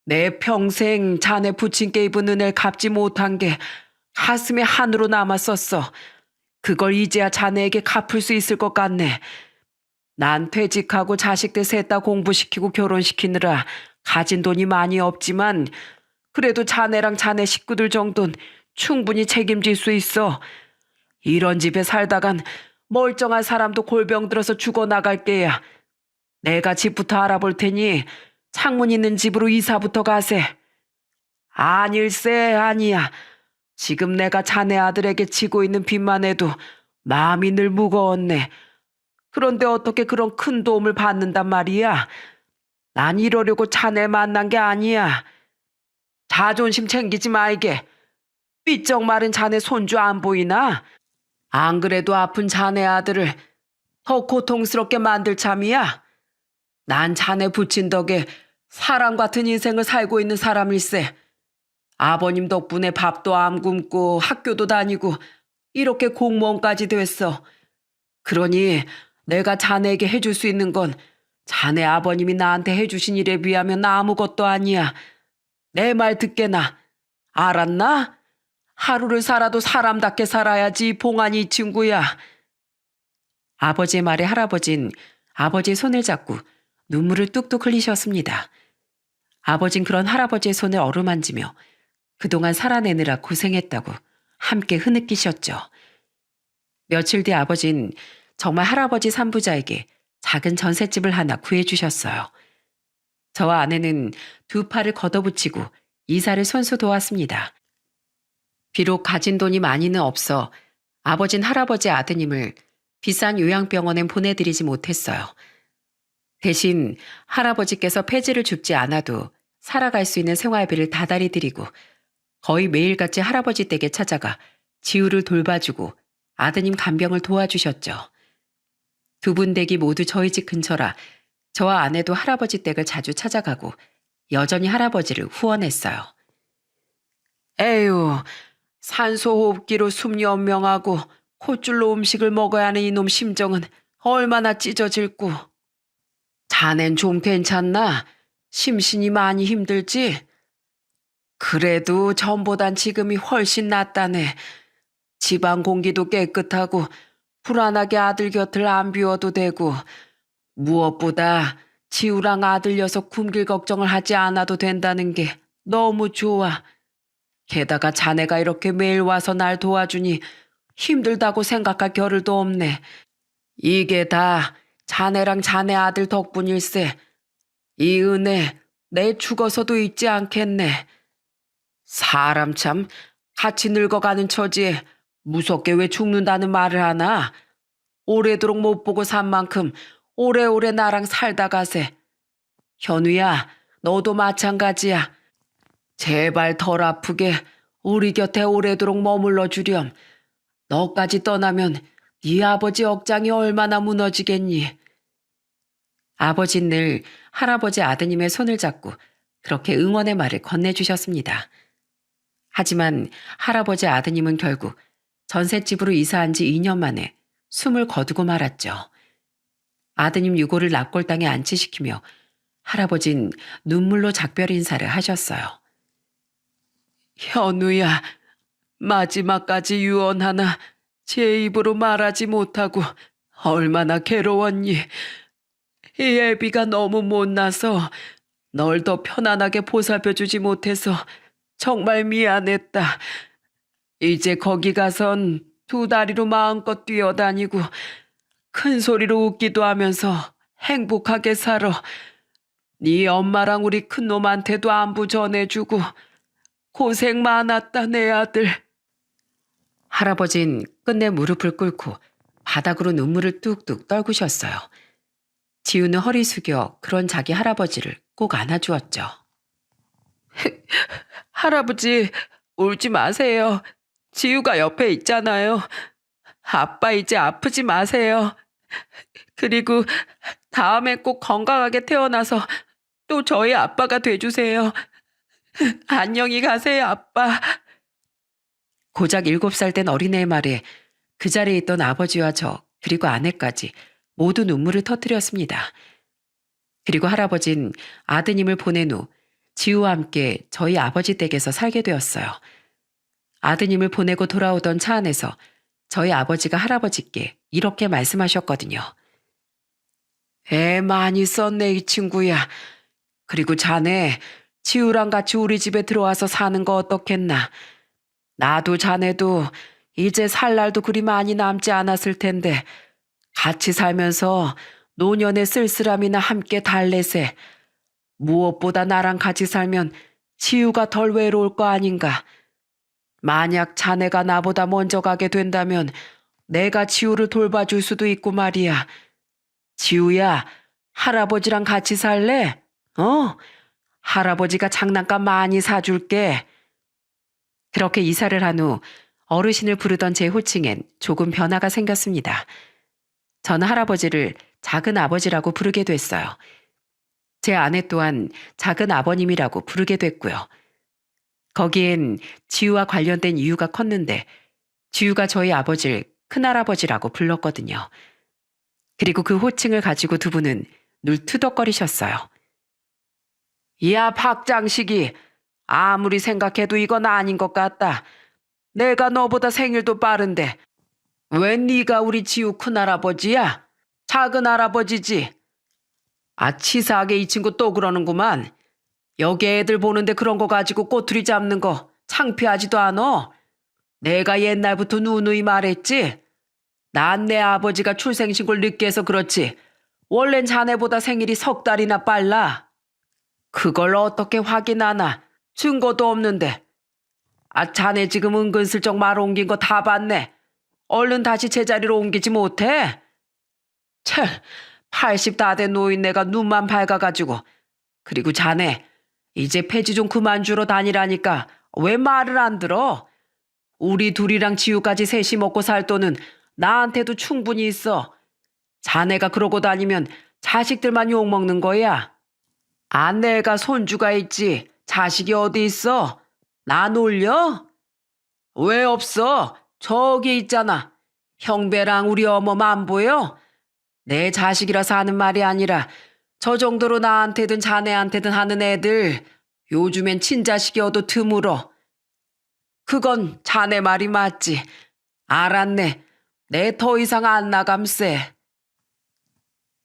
내 평생 자네 부친께 입은 은혜를 갚지 못한 게 가슴에 한으로 남았었어. 그걸 이제야 자네에게 갚을 수 있을 것 같네. 난 퇴직하고 자식들 셋 다 공부시키고 결혼시키느라 가진 돈이 많이 없지만 그래도 자네랑 자네 식구들 정도는 충분히 책임질 수 있어. 이런 집에 살다간 멀쩡한 사람도 골병 들어서 죽어나갈 게야. 내가 집부터 알아볼 테니 창문 있는 집으로 이사부터 가세. 아닐세 아니야. 지금 내가 자네 아들에게 지고 있는 빚만 해도 마음이 늘 무거웠네. 그런데 어떻게 그런 큰 도움을 받는단 말이야. 난 이러려고 자네 만난 게 아니야. 자존심 챙기지 말게. 삐쩍 마른 자네 손주 안 보이나? 안 그래도 아픈 자네 아들을 더 고통스럽게 만들 참이야. 난 자네 부친 덕에 사람 같은 인생을 살고 있는 사람일세. 아버님 덕분에 밥도 안 굶고 학교도 다니고 이렇게 공무원까지 됐어. 그러니 내가 자네에게 해줄 수 있는 건 자네 아버님이 나한테 해주신 일에 비하면 아무것도 아니야. 내 말 듣게나. 알았나? 하루를 살아도 사람답게 살아야지 봉안이 친구야. 아버지의 말에 할아버진 아버지의 손을 잡고 눈물을 뚝뚝 흘리셨습니다. 아버진 그런 할아버지의 손을 어루만지며 그동안 살아내느라 고생했다고 함께 흐느끼셨죠. 며칠 뒤 아버진 정말 할아버지 산부자에게 작은 전셋집을 하나 구해주셨어요. 저와 아내는 두 팔을 걷어붙이고 이사를 손수 도왔습니다. 비록 가진 돈이 많이는 없어 아버진 할아버지 아드님을 비싼 요양병원엔 보내드리지 못했어요. 대신 할아버지께서 폐지를 줍지 않아도 살아갈 수 있는 생활비를 다달이 드리고 거의 매일같이 할아버지 댁에 찾아가 지우를 돌봐주고 아드님 간병을 도와주셨죠. 두 분 댁이 모두 저희 집 근처라 저와 아내도 할아버지 댁을 자주 찾아가고 여전히 할아버지를 후원했어요. 에휴, 산소호흡기로 숨 연명하고 콧줄로 음식을 먹어야 하는 이놈 심정은 얼마나 찢어질고. 자넨 좀 괜찮나? 심신이 많이 힘들지? 그래도 전보단 지금이 훨씬 낫다네. 집안 공기도 깨끗하고 불안하게 아들 곁을 안 비워도 되고 무엇보다 지우랑 아들 녀석 굶길 걱정을 하지 않아도 된다는 게 너무 좋아. 게다가 자네가 이렇게 매일 와서 날 도와주니 힘들다고 생각할 겨를도 없네. 이게 다 자네랑 자네 아들 덕분일세. 이 은혜 내 죽어서도 잊지 않겠네. 사람 참 같이 늙어가는 처지에 무섭게 왜 죽는다는 말을 하나? 오래도록 못 보고 산 만큼 오래오래 나랑 살다 가세. 현우야, 너도 마찬가지야. 제발 덜 아프게 우리 곁에 오래도록 머물러 주렴. 너까지 떠나면 네 아버지 억장이 얼마나 무너지겠니? 아버지는 늘 할아버지 아드님의 손을 잡고 그렇게 응원의 말을 건네주셨습니다. 하지만 할아버지 아드님은 결국 전셋집으로 이사한 지 2년 만에 숨을 거두고 말았죠. 아드님 유고를 납골당에 안치시키며 할아버진 눈물로 작별 인사를 하셨어요. 현우야, 마지막까지 유언하나 제 입으로 말하지 못하고 얼마나 괴로웠니. 이 애비가 너무 못나서 널 더 편안하게 보살펴주지 못해서 정말 미안했다. 이제 거기 가선 두 다리로 마음껏 뛰어다니고 큰 소리로 웃기도 하면서 행복하게 살아. 네 엄마랑 우리 큰놈한테도 안부 전해주고 고생 많았다 내 아들. 할아버진 끝내 무릎을 꿇고 바닥으로 눈물을 뚝뚝 떨구셨어요. 지우는 허리 숙여 그런 자기 할아버지를 꼭 안아주었죠. 할아버지, 울지 마세요. 지우가 옆에 있잖아요. 아빠 이제 아프지 마세요. 그리고 다음에 꼭 건강하게 태어나서 또 저희 아빠가 돼주세요. 안녕히 가세요, 아빠. 고작 7살 된 어린애의 말에 그 자리에 있던 아버지와 저 그리고 아내까지 모두 눈물을 터뜨렸습니다. 그리고 할아버진 아드님을 보낸 후 지우와 함께 저희 아버지 댁에서 살게 되었어요. 아드님을 보내고 돌아오던 차 안에서 저희 아버지가 할아버지께 이렇게 말씀하셨거든요. 애 많이 썼네 이 친구야. 그리고 자네 지우랑 같이 우리 집에 들어와서 사는 거 어떻겠나. 나도 자네도 이제 살 날도 그리 많이 남지 않았을 텐데 같이 살면서 노년의 쓸쓸함이나 함께 달래세. 무엇보다 나랑 같이 살면 지우가 덜 외로울 거 아닌가. 만약 자네가 나보다 먼저 가게 된다면 내가 지우를 돌봐줄 수도 있고 말이야. 지우야, 할아버지랑 같이 살래? 할아버지가 장난감 많이 사줄게. 그렇게 이사를 한 후 어르신을 부르던 제 호칭엔 조금 변화가 생겼습니다. 저는 할아버지를 작은 아버지라고 부르게 됐어요. 제 아내 또한 작은 아버님이라고 부르게 됐고요. 거기엔 지우와 관련된 이유가 컸는데 지우가 저희 아버지를 큰할아버지라고 불렀거든요. 그리고 그 호칭을 가지고 두 분은 늘 투덕거리셨어요. 야, 박장식이, 아무리 생각해도 이건 아닌 것 같다. 내가 너보다 생일도 빠른데 왜 네가 우리 지우 큰할아버지야? 작은 할아버지지. 아, 치사하게 이 친구 또 그러는구만. 여기 애들 보는데 그런 거 가지고 꼬투리 잡는 거 창피하지도 않어? 내가 옛날부터 누누이 말했지. 난 내 아버지가 출생신고를 늦게 해서 그렇지. 원래는 자네보다 생일이 석 달이나 빨라. 그걸 어떻게 확인하나? 증거도 없는데. 아, 자네 지금 은근슬쩍 말 옮긴 거 다 봤네. 얼른 다시 제자리로 옮기지 못해? 참, 80 다 된 노인네가 눈만 밝아가지고. 그리고 자네, 이제 폐지 좀 그만 주러 다니라니까 왜 말을 안 들어? 우리 둘이랑 지우까지 셋이 먹고 살 돈은 나한테도 충분히 있어. 자네가 그러고 다니면 자식들만 욕먹는 거야. 아, 내가 손주가 있지. 자식이 어디 있어? 나 놀려? 왜 없어? 저기 있잖아. 형배랑 우리 어머만 안 보여? 내 자식이라서 하는 말이 아니라 저 정도로 나한테든 자네한테든 하는 애들 요즘엔 친자식이어도 드물어. 그건 자네 말이 맞지. 알았네. 내 더 이상 안 나감세.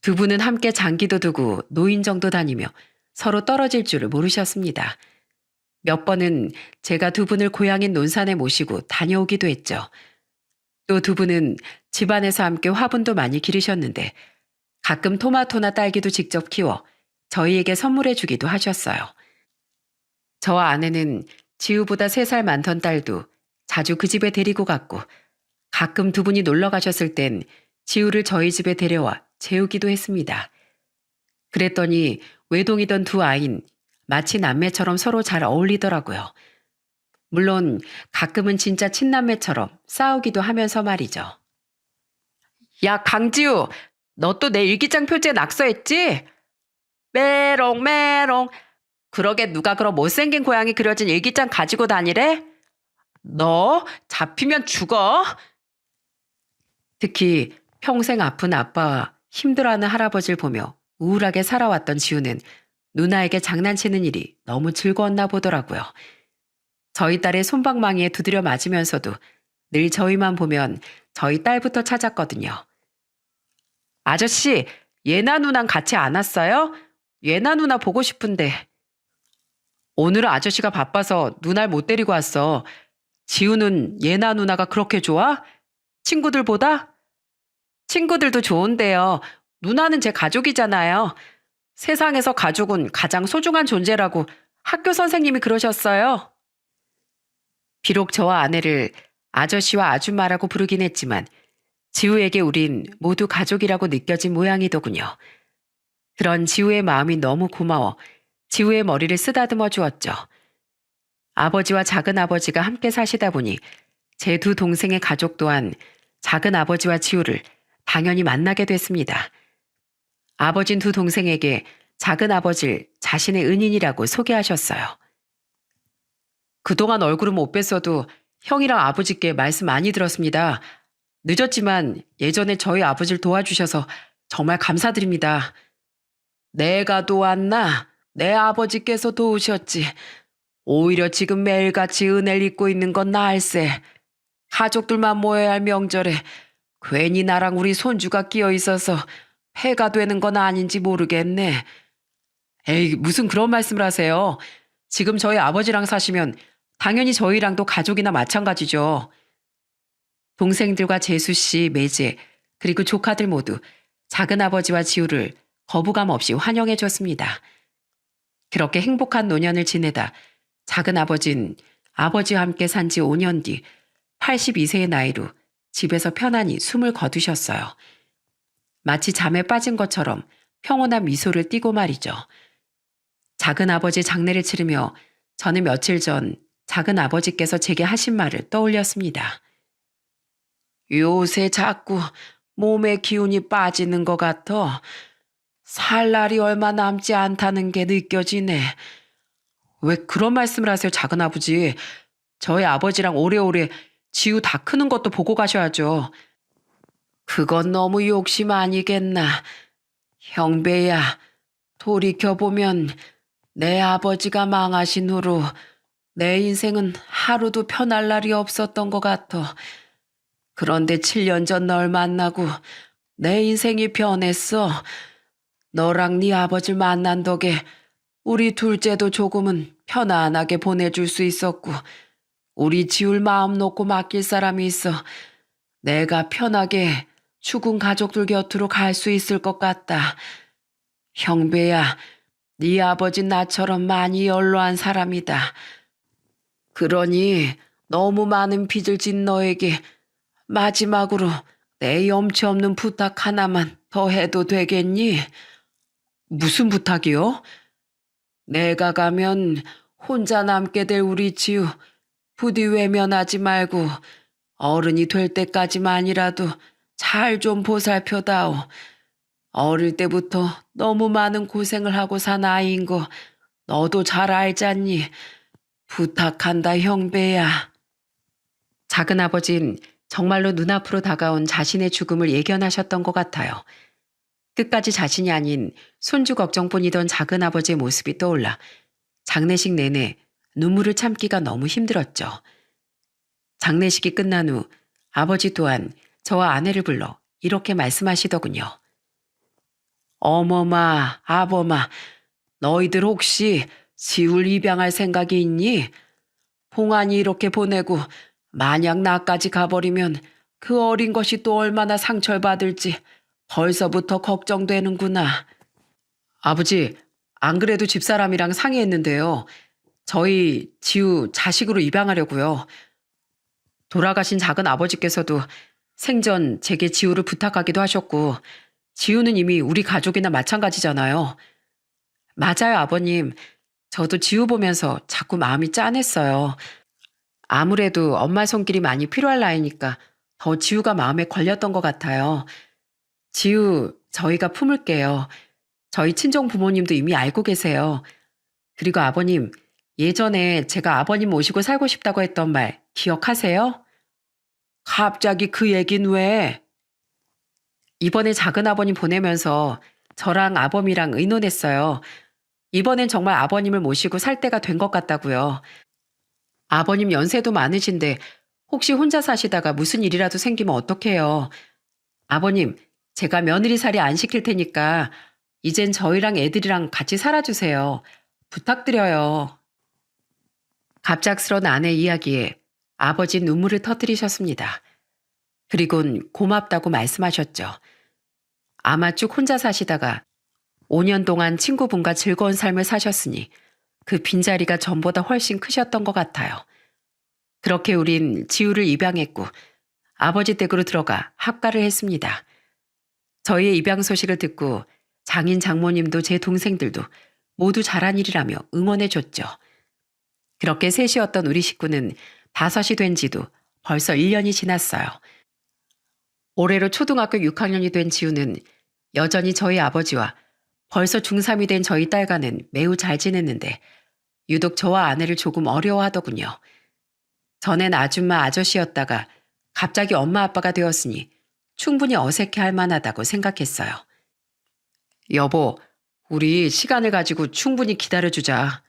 두 분은 함께 장기도 두고 노인정도 다니며 서로 떨어질 줄을 모르셨습니다. 몇 번은 제가 두 분을 고향인 논산에 모시고 다녀오기도 했죠. 또 두 분은 집안에서 함께 화분도 많이 기르셨는데 가끔 토마토나 딸기도 직접 키워 저희에게 선물해 주기도 하셨어요. 저와 아내는 지우보다 3살 많던 딸도 자주 그 집에 데리고 갔고 가끔 두 분이 놀러 가셨을 땐 지우를 저희 집에 데려와 재우기도 했습니다. 그랬더니 외동이던 두 아인 마치 남매처럼 서로 잘 어울리더라고요. 물론 가끔은 진짜 친남매처럼 싸우기도 하면서 말이죠. 야, 강지우, 너 또 내 일기장 표지에 낙서했지? 메롱 메롱. 그러게 누가 그런 못생긴 고양이 그려진 일기장 가지고 다니래? 너 잡히면 죽어. 특히 평생 아픈 아빠와 힘들어하는 할아버지를 보며 우울하게 살아왔던 지우는 누나에게 장난치는 일이 너무 즐거웠나 보더라고요. 저희 딸의 솜방망이에 두드려 맞으면서도 늘 저희만 보면 저희 딸부터 찾았거든요. 아저씨, 예나 누나랑 같이 안 왔어요? 예나 누나 보고 싶은데. 오늘은 아저씨가 바빠서 누나를 못 데리고 왔어. 지우는 예나 누나가 그렇게 좋아? 친구들보다? 친구들도 좋은데요. 누나는 제 가족이잖아요. 세상에서 가족은 가장 소중한 존재라고 학교 선생님이 그러셨어요. 비록 저와 아내를 아저씨와 아줌마라고 부르긴 했지만 지우에게 우린 모두 가족이라고 느껴진 모양이더군요. 그런 지우의 마음이 너무 고마워 지우의 머리를 쓰다듬어 주었죠. 아버지와 작은 아버지가 함께 사시다 보니 제 두 동생의 가족 또한 작은 아버지와 지우를 당연히 만나게 됐습니다. 아버진 두 동생에게 작은 아버지를 자신의 은인이라고 소개하셨어요. 그동안 얼굴은 못 뵀어도 형이랑 아버지께 말씀 많이 들었습니다. 늦었지만 예전에 저희 아버지를 도와주셔서 정말 감사드립니다. 내가 도왔나? 내 아버지께서 도우셨지. 오히려 지금 매일같이 은혜를 입고 있는 건 나일세. 가족들만 모여야 할 명절에 괜히 나랑 우리 손주가 끼어 있어서 폐가 되는 건 아닌지 모르겠네. 에이, 무슨 그런 말씀을 하세요. 지금 저희 아버지랑 사시면 당연히 저희랑도 가족이나 마찬가지죠. 동생들과 재수 씨, 매제, 그리고 조카들 모두 작은 아버지와 지우를 거부감 없이 환영해 줬습니다. 그렇게 행복한 노년을 지내다 작은 아버진 아버지와 함께 산 지 5년 뒤 82세의 나이로 집에서 편안히 숨을 거두셨어요. 마치 잠에 빠진 것처럼 평온한 미소를 띠고 말이죠. 작은 아버지 장례를 치르며 저는 며칠 전 작은 아버지께서 제게 하신 말을 떠올렸습니다. 요새 자꾸 몸의 기운이 빠지는 것 같아. 살 날이 얼마 남지 않다는 게 느껴지네. 왜 그런 말씀을 하세요, 작은 아버지. 저희 아버지랑 오래오래 지우 다 크는 것도 보고 가셔야죠. 그건 너무 욕심 아니겠나. 형배야, 돌이켜보면 내 아버지가 망하신 후로 내 인생은 하루도 편할 날이 없었던 것 같아. 그런데 7년 전 널 만나고 내 인생이 변했어. 너랑 네 아버지를 만난 덕에 우리 둘째도 조금은 편안하게 보내줄 수 있었고, 우리 지울 마음 놓고 맡길 사람이 있어 내가 편하게 죽은 가족들 곁으로 갈 수 있을 것 같다. 형배야, 네 아버지 나처럼 많이 연로한 사람이다. 그러니 너무 많은 빚을 진 너에게 마지막으로 내 염치 없는 부탁 하나만 더 해도 되겠니? 무슨 부탁이요? 내가 가면 혼자 남게 될 우리 지우 부디 외면하지 말고 어른이 될 때까지만이라도 잘 좀 보살펴다오. 어릴 때부터 너무 많은 고생을 하고 산 아이인 거 너도 잘 알잖니. 부탁한다, 형배야. 작은 아버진 정말로 눈앞으로 다가온 자신의 죽음을 예견하셨던 것 같아요. 끝까지 자신이 아닌 손주 걱정뿐이던 작은 아버지의 모습이 떠올라 장례식 내내 눈물을 참기가 너무 힘들었죠. 장례식이 끝난 후 아버지 또한 저와 아내를 불러 이렇게 말씀하시더군요. 어머마, 아버마, 너희들 혹시 지울 입양할 생각이 있니? 봉안이 이렇게 보내고 만약 나까지 가버리면 그 어린 것이 또 얼마나 상처를 받을지 벌써부터 걱정되는구나. 아버지, 안 그래도 집사람이랑 상의했는데요. 저희 지우 자식으로 입양하려고요. 돌아가신 작은 아버지께서도 생전 제게 지우를 부탁하기도 하셨고, 지우는 이미 우리 가족이나 마찬가지잖아요. 맞아요, 아버님. 저도 지우 보면서 자꾸 마음이 짠했어요. 아무래도 엄마 손길이 많이 필요할 나이니까 더 지우가 마음에 걸렸던 것 같아요. 지우, 저희가 품을게요. 저희 친정 부모님도 이미 알고 계세요. 그리고 아버님, 예전에 제가 아버님 모시고 살고 싶다고 했던 말 기억하세요? 갑자기 그 얘긴 왜? 이번에 작은 아버님 보내면서 저랑 아범이랑 의논했어요. 이번엔 정말 아버님을 모시고 살 때가 된 것 같다고요. 아버님 연세도 많으신데 혹시 혼자 사시다가 무슨 일이라도 생기면 어떡해요. 아버님, 제가 며느리살이 안 시킬 테니까 이젠 저희랑 애들이랑 같이 살아주세요. 부탁드려요. 갑작스런 아내 이야기에 아버지 눈물을 터뜨리셨습니다. 그리곤 고맙다고 말씀하셨죠. 아마 쭉 혼자 사시다가 5년 동안 친구분과 즐거운 삶을 사셨으니 그 빈자리가 전보다 훨씬 크셨던 것 같아요. 그렇게 우린 지우를 입양했고 아버지 댁으로 들어가 합가를 했습니다. 저희의 입양 소식을 듣고 장인 장모님도 제 동생들도 모두 잘한 일이라며 응원해줬죠. 그렇게 셋이었던 우리 식구는 5이 된 지도 벌써 1년이 지났어요. 올해로 초등학교 6학년이 된 지우는 여전히 저희 아버지와 벌써 중3이 된 저희 딸과는 매우 잘 지냈는데 유독 저와 아내를 조금 어려워하더군요. 전엔 아줌마 아저씨였다가 갑자기 엄마 아빠가 되었으니 충분히 어색해할 만하다고 생각했어요. 여보, 우리 시간을 가지고 충분히 기다려주자.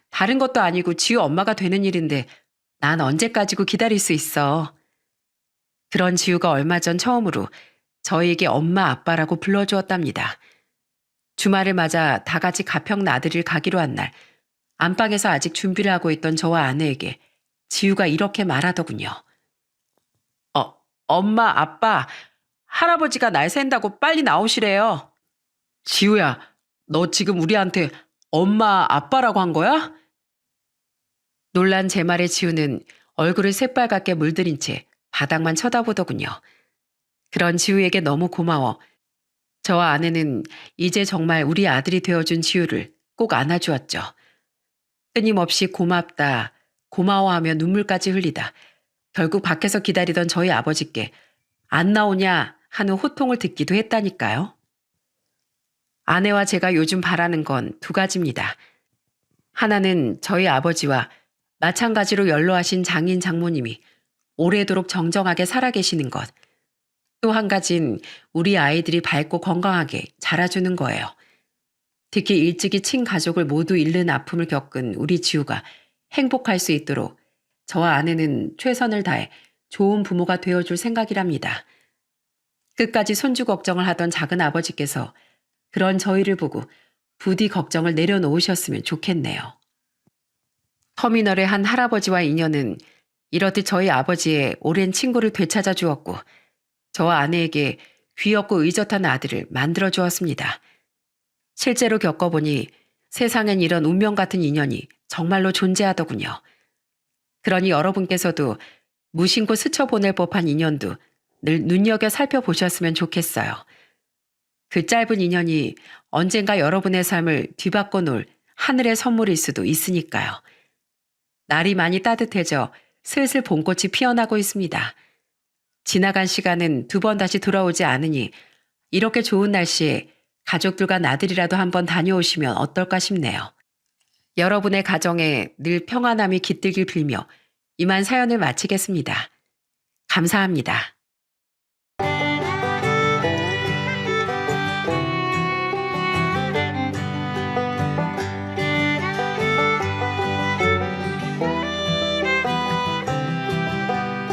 다른 것도 아니고 지우 엄마가 되는 일인데 난 언제까지고 기다릴 수 있어. 그런 지우가 얼마 전 처음으로 저희에게 엄마 아빠라고 불러주었답니다. 주말을 맞아 다 같이 가평 나들이를 가기로 한 날 안방에서 아직 준비를 하고 있던 저와 아내에게 지우가 이렇게 말하더군요. 엄마, 아빠, 할아버지가 날 샌다고 빨리 나오시래요. 지우야, 너 지금 우리한테 엄마, 아빠라고 한 거야? 놀란 제 말에 지우는 얼굴을 새빨갛게 물들인 채 바닥만 쳐다보더군요. 그런 지우에게 너무 고마워. 저와 아내는 이제 정말 우리 아들이 되어준 지우를 꼭 안아주었죠. 끊임없이 고맙다, 고마워하며 눈물까지 흘리다 결국 밖에서 기다리던 저희 아버지께 안 나오냐 하는 호통을 듣기도 했다니까요. 아내와 제가 요즘 바라는 건 2가지입니다. 하나는 저희 아버지와 마찬가지로 연로하신 장인 장모님이 오래도록 정정하게 살아계시는 것. 또 한 가지는 우리 아이들이 밝고 건강하게 자라주는 거예요. 특히 일찍이 친가족을 모두 잃는 아픔을 겪은 우리 지우가 행복할 수 있도록 저와 아내는 최선을 다해 좋은 부모가 되어줄 생각이랍니다. 끝까지 손주 걱정을 하던 작은 아버지께서 그런 저희를 보고 부디 걱정을 내려놓으셨으면 좋겠네요. 터미널의 한 할아버지와 인연은 이렇듯 저희 아버지의 오랜 친구를 되찾아 주었고 저와 아내에게 귀엽고 의젓한 아들을 만들어 주었습니다. 실제로 겪어보니 세상엔 이런 운명 같은 인연이 정말로 존재하더군요. 그러니 여러분께서도 무심코 스쳐보낼 법한 인연도 늘 눈여겨 살펴보셨으면 좋겠어요. 그 짧은 인연이 언젠가 여러분의 삶을 뒤바꿔 놓을 하늘의 선물일 수도 있으니까요. 날이 많이 따뜻해져 슬슬 봄꽃이 피어나고 있습니다. 지나간 시간은 두 번 다시 돌아오지 않으니 이렇게 좋은 날씨에 가족들과 나들이라도 한번 다녀오시면 어떨까 싶네요. 여러분의 가정에 늘 평안함이 깃들길 빌며 이만 사연을 마치겠습니다. 감사합니다.